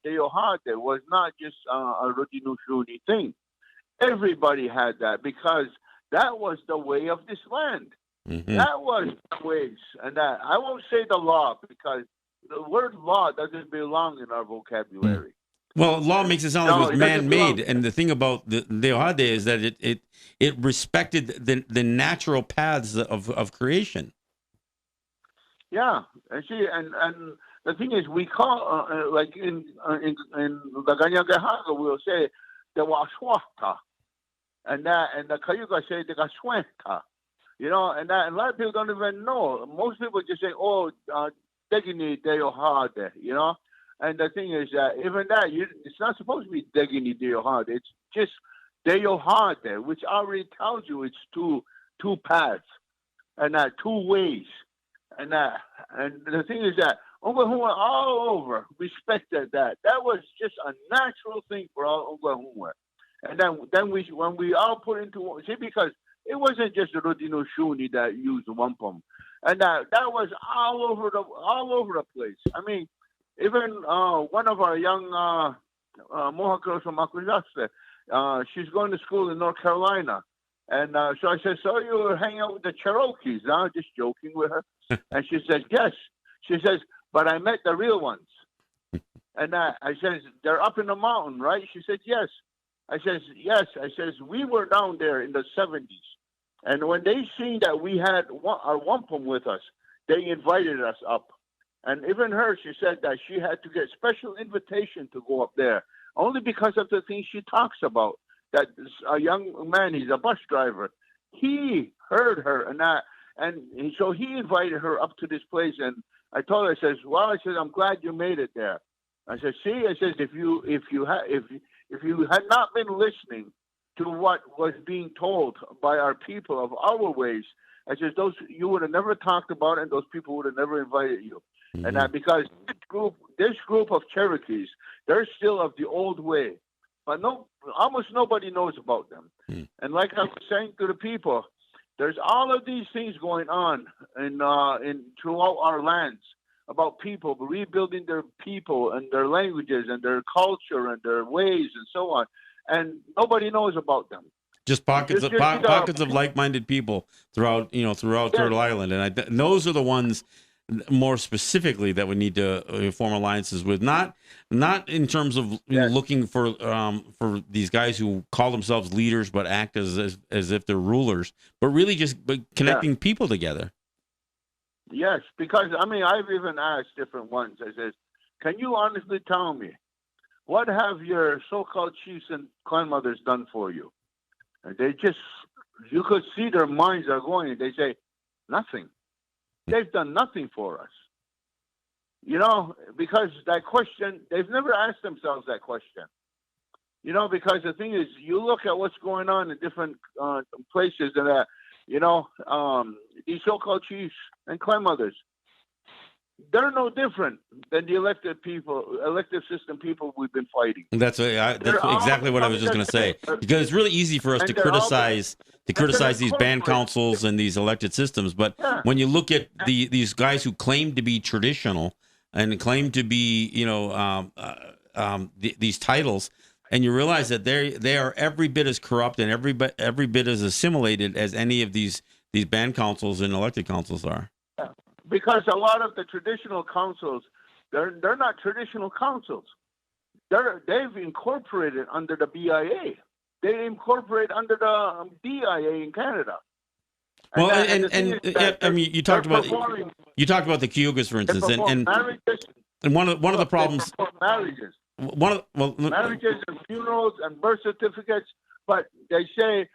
Teohate was not just a Rodinushuni thing. Everybody had that because that was the way of this land. Mm-hmm. That was the ways, and that I won't say the law because the word law doesn't belong in our vocabulary. Well, law makes it sound like it was man-made, and the thing about the Teohade is that it respected the natural paths of creation. Yeah, and see, and the thing is, we call like in the Ganyangahaga, we'll say the Waswata, and the Cayuga say the Gaswenta. You know, and a lot of people don't even know. Most people just say, "Oh, Degini Teohade," you know. And the thing is that even that, it's not supposed to be Degini Teohade. It's just Teohade, which already tells you it's two paths and two ways. And the thing is that Ungwahumwe all over respected that. That was just a natural thing for all Ungwahumwe. And then when we all put into because it wasn't just the Rodinushuni that used wampum, and that was all over the place. I mean, even one of our young Mohawk girls from Akujaste, she's going to school in North Carolina, and so I said, "So you were hanging out with the Cherokees?" Huh? Just joking with her, and she said, "Yes." She says, "But I met the real ones," and I said, "They're up in the mountain, right?" She said, "Yes." I says, "Yes." I says, "We were down there in the 70s. And when they seen that we had our wampum with us, they invited us up. And even her, she said that she had to get special invitation to go up there, only because of the things she talks about. That a young man, he's a bus driver, he heard her, and so he invited her up to this place. And I told her, I says, "Well," I said, "I'm glad you made it there." I said, "See," I says, if you had not been listening to what was being told by our people of our ways, I says, you would have never talked about it, and those people would have never invited you." Mm-hmm. And because this group of Cherokees, they're still of the old way, but almost nobody knows about them. Mm-hmm. And like I was saying to the people, there's all of these things going on in throughout our lands about people rebuilding their people and their languages and their culture and their ways and so on, and nobody knows about them. Just pockets of like-minded people throughout Turtle Island, and those are the ones more specifically that we need to form alliances with. Not in terms of looking for these guys who call themselves leaders but act as if they're rulers, but really just connecting people together. Yes, because I mean I've even asked different ones. I said, "Can you honestly tell me what have your so-called chiefs and clan mothers done for you?" And you could see their minds are going. They say, "Nothing. They've done nothing for us." You know, because that question, they've never asked themselves that question. You know, because the thing is, you look at what's going on in different places and these so-called chiefs and clan mothers, they're no different than the elected system people we've been fighting. That's exactly what I was just going to say. Because it's really easy for us to criticize these band councils and these elected systems, but when you look at these guys who claim to be traditional and claim to be, these titles, and you realize that they are every bit as corrupt and every bit as assimilated as any of these band councils and elected councils are. Yeah. Because a lot of the traditional councils, they're not traditional councils. They've incorporated under the BIA. They incorporate under the DIA in Canada. Well, I mean, you talked about the Cayugas, for instance, and one of the problems. Marriages. Marriages and funerals and birth certificates, but they say,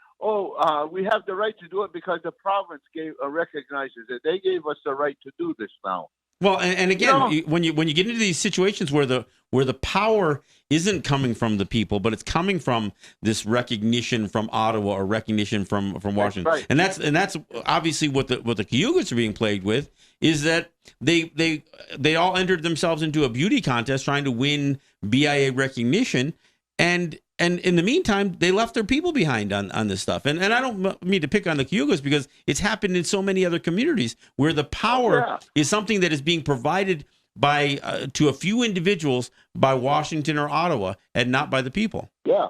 we have the right to do it because the province recognizes it. They gave us the right to do this now. Well, and again, when you get into these situations where the power isn't coming from the people, but it's coming from this recognition from Ottawa or recognition from Washington, right. and that's obviously what the Cayugas are being plagued with, is that they all entered themselves into a beauty contest trying to win BIA recognition, and in the meantime, they left their people behind on this stuff. And I don't mean to pick on the Cayugas, because it's happened in so many other communities where the power is something that is being provided by to a few individuals by Washington or Ottawa, and not by the people. Yeah.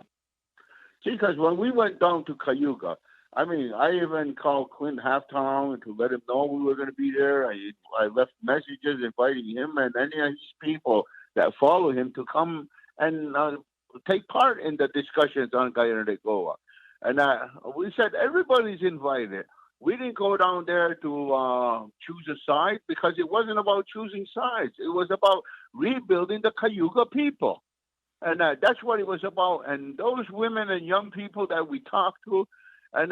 See, because when we went down to Cayuga, I mean, I even called Clint Halftown to let him know we were going to be there. I left messages inviting him and any of his people that follow him to come and take part in the discussions on Guyana de Goa. And we said everybody's invited. We didn't go down there to choose a side, because it wasn't about choosing sides. It was about rebuilding the Cayuga people. And that's what it was about. And those women and young people that we talked to, and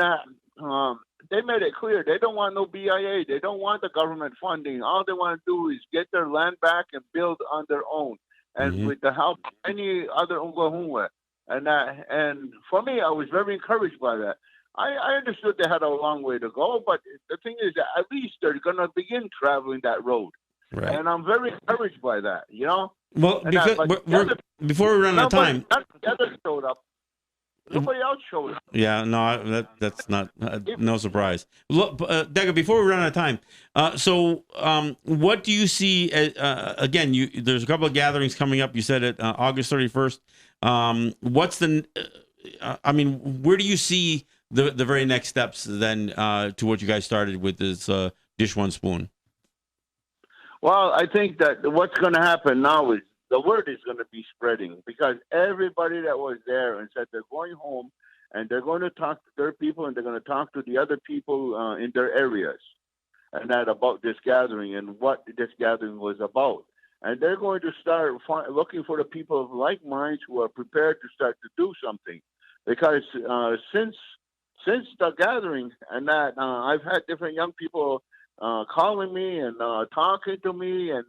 they made it clear they don't want no BIA. They don't want the government funding. All they want to do is get their land back and build on their own, and with the help of any other Ungahumwe. And for me, I was very encouraged by that. I understood they had a long way to go, but the thing is that at least they're going to begin traveling that road. Right. And I'm very encouraged by that, you know? Well, before we run out of time. The others showed up. Nobody else showed up. Yeah, no, that's not no surprise. Look, Dega, before we run out of time, so what do you see? Again, there's a couple of gatherings coming up. You said it August 31st. What's the? I mean, where do you see the very next steps then to what you guys started with this Dish One Spoon? Well, I think that what's going to happen now is the word is going to be spreading, because everybody that was there and said they're going home and they're going to talk to their people and they're going to talk to the other people in their areas, and that about this gathering and what this gathering was about. And they're going to start looking for the people of like minds who are prepared to start to do something. Because since the gathering and that, I've had different young people calling me and talking to me and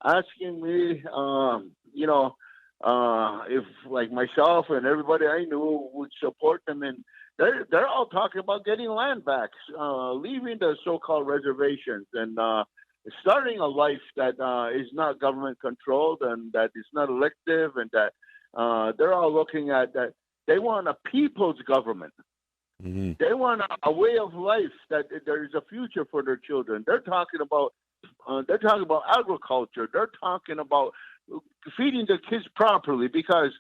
asking me, if like myself and everybody I knew would support them. And they're all talking about getting land back, leaving the so-called reservations, and starting a life that is not government controlled and that is not elective, and that they're all looking at that. They want a people's government. Mm-hmm. They want a way of life that there is a future for their children. They're talking about agriculture. They're talking about feeding their kids properly, because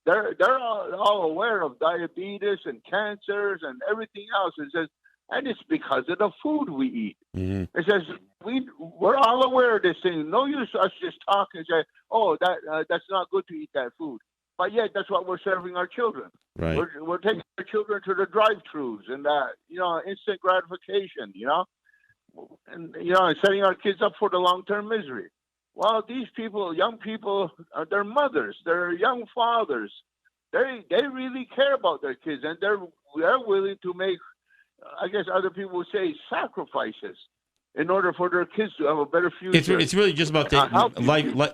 they're all aware of diabetes and cancers and everything else. It says, and it's because of the food we eat. Mm-hmm. It says we're all aware of this thing. No use us just talking and say, oh, that's not good to eat that food. But yet, that's what we're serving our children. Right. We're taking our children to the drive-thrus and instant gratification, and setting our kids up for the long-term misery. Well, these people, young people, they're mothers, they're young fathers. They really care about their kids, and they're willing to make, I guess other people would say, sacrifices in order for their kids to have a better future. It's really just about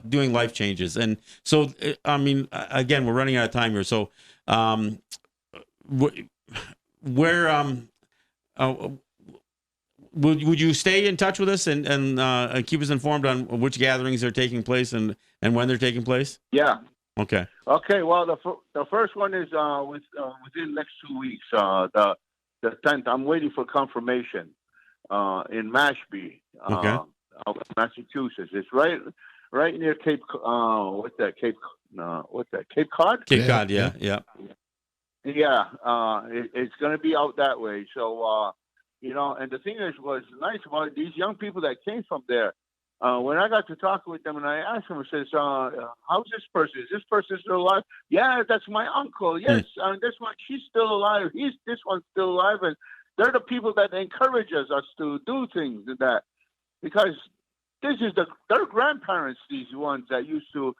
doing life changes. And so, I mean, again, we're running out of time here. So, would you stay in touch with us and keep us informed on which gatherings are taking place and when they're taking place? Yeah. Okay. Okay. Well, the first one is within the next 2 weeks. The 10th. I'm waiting for confirmation. In Mashpee, Massachusetts. It's right near Cape. What's that? Cape Cod? Cape Cod. Yeah. Yeah. It's going to be out that way. So, and the thing was nice about these young people that came from there. When I got to talk with them, and I asked them, I says, "How's this person? Is this person still alive?" Yeah, that's my uncle. Yes, this one, she's still alive. This one's still alive, and they're the people that encourages us to do things and that, because this is their grandparents, these ones that used to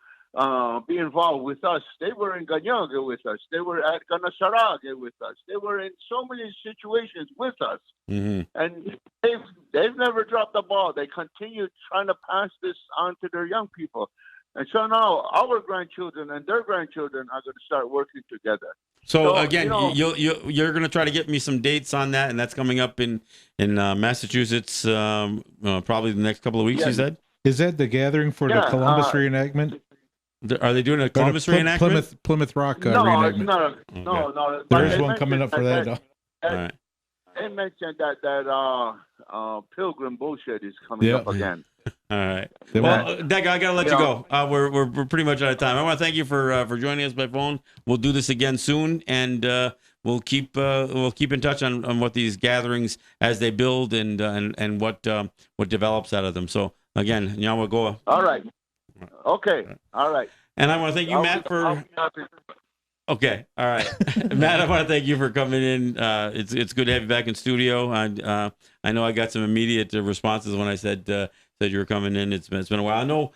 be involved with us. They were in Ganyanga with us. They were at Ganasarage with us. They were in so many situations with us. Mm-hmm. And they've never dropped the ball. They continue trying to pass this on to their young people. And so now our grandchildren and their grandchildren are going to start working together. So again, you're going to try to get me some dates on that, and that's coming up in Massachusetts, probably the next couple of weeks. Yeah. You said, Is that the gathering for the Columbus reenactment? Are they doing a Columbus reenactment? Plymouth Rock no, reenactment. it's not. Okay. No. There is one coming up for that. All right. They mentioned that Pilgrim bullshit is coming up again. All right. They Well, Dega, I gotta let you go. We're pretty much out of time. I want to thank you for joining us by phone. We'll do this again soon, and we'll keep in touch on what these gatherings as they build and what develops out of them. So again, Nyawa Goa. All right. Okay. All right. And I want to thank you, Matt, for. Okay, all right, Matt. I want to thank you for coming in. It's good to have you back in studio. I know I got some immediate responses when I said you were coming in. It's been a while. I know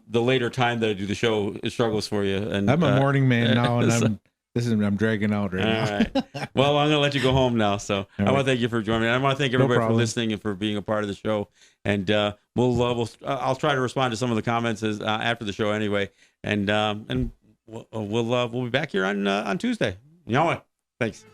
the later time that I do the show struggles for you. And I'm a morning man now, and I'm dragging out right now. All right. Well, I'm gonna let you go home now. So I want to thank you for joining me. I want to thank everybody for listening and for being a part of the show. And I'll try to respond to some of the comments after the show anyway. And we'll be back here on Tuesday. You know what? Thanks.